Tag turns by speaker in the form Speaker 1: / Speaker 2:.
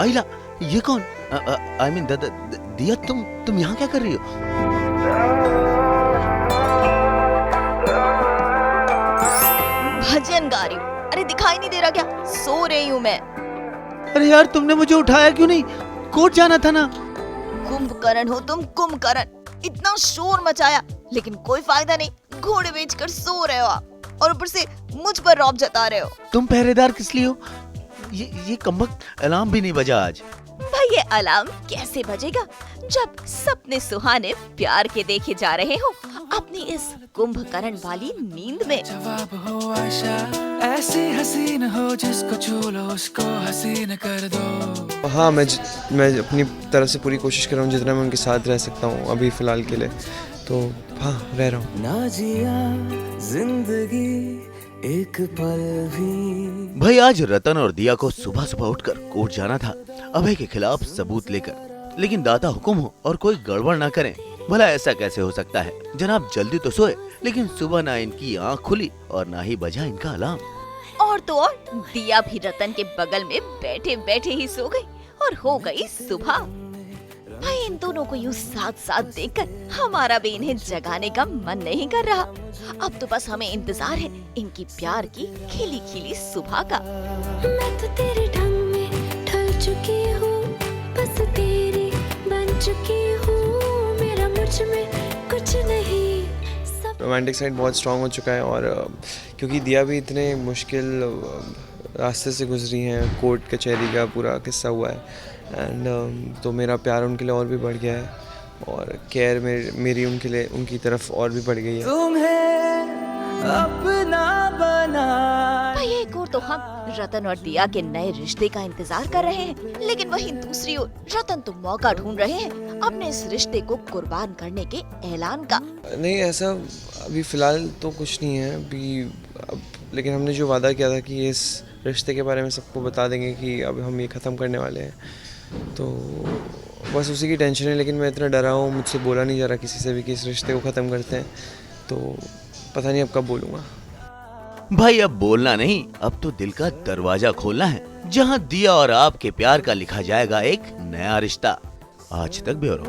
Speaker 1: आइला, ये कौन? I mean दिया, तुम यहाँ क्या कर रही हो?
Speaker 2: भजन गा रही हूँ। अरे दिखाई नहीं दे रहा क्या? सो रही हूँ मैं।
Speaker 1: अरे यार, तुमने मुझे उठाया क्यों नहीं? कोर्ट जाना था ना।
Speaker 2: कुंभकर्ण हो तुम, कुंभकर्ण। इतना शोर मचाया लेकिन कोई फायदा नहीं। घोड़े बेचकर सो रहे हो आप और ऊपर से मुझ पर रौब जता रहे हो।
Speaker 1: तुम पहरेदार किस लिए हो? ये कमबख्त अलार्म भी नहीं बजा आज।
Speaker 2: भाई ये अलार्म कैसे बजेगा जब सपने सुहाने प्यार के देखे जा रहे हो अपनी इस कुंभकर्ण वाली नींद में।
Speaker 3: जवाब हो आशा, ऐसी हसीन हो जिसको छू लो उसको हसीन कर दो।
Speaker 4: हाँ, मैं अपनी तरफ से पूरी कोशिश कर रहा हूँ जितना मैं उनके साथ रह सकता हूँ अभी फ़िलहाल के लिए, तो हाँ रह रहा हूँ।
Speaker 3: ना जिया जिंदगी एक पल भी।
Speaker 1: भाई आज रतन और दिया को सुबह सुबह उठकर कोर्ट जाना था अभय के खिलाफ सबूत लेकर, लेकिन दाता हुक्म हो और कोई गड़बड़ ना करे। भला ऐसा कैसे हो सकता है? जनाब जल्दी तो सोए, लेकिन सुबह ना इनकी आँख खुली और ना ही बजा इनका अलार्म।
Speaker 2: और तो और दिया भी रतन के बगल में बैठे बैठे ही सो गई और हो गई सुबह। भाई इन दोनों को यूं साथ साथ देखकर हमारा भी इन्हें जगाने का मन नहीं कर रहा। अब तो बस हमें इंतजार है इनकी प्यार की खिली खिली सुबह का।
Speaker 5: मैं तो तेरे ढंग में ढल चुकी हूँ, बस तेरी बन चुकी हूँ, मेरा मुझ में कुछ नहीं।
Speaker 4: रोमांटिक साइड बहुत स्ट्रांग हो चुका है और क्योंकि दिया भी इतने मुश्किल रास्ते से गुजरी हैं, कोर्ट कचहरी का पूरा किस्सा हुआ है एंड तो मेरा प्यार उनके लिए और भी बढ़ गया है और केयर मेरी उनके लिए उनकी तरफ और भी बढ़ गई है।
Speaker 3: तुम्हें अपना बना।
Speaker 2: भाई एक और तो हम रतन और दिया के नए रिश्ते का इंतजार कर रहे हैं, लेकिन वहीं दूसरी ओर रतन तो मौका ढूंढ रहे हैं अपने इस रिश्ते को कुर्बान करने के ऐलान का।
Speaker 4: नहीं, ऐसा अभी फ़िलहाल तो कुछ नहीं है अभी अब, लेकिन हमने जो वादा किया था कि इस रिश्ते के बारे में सबको बता देंगे कि अब हम ये ख़त्म करने वाले हैं, तो बस उसी की टेंशन है। लेकिन मैं इतना डरा हूँ, मुझसे बोला नहीं जा रहा किसी से भी कि इस रिश्ते को ख़त्म करते हैं, तो पता नहीं अब कब बोलूँगा।
Speaker 1: भाई अब बोलना नहीं, अब तो दिल का दरवाजा खोलना है, जहाँ दिया और आपके प्यार का लिखा जाएगा एक नया रिश्ता। आज तक ब्यूरो।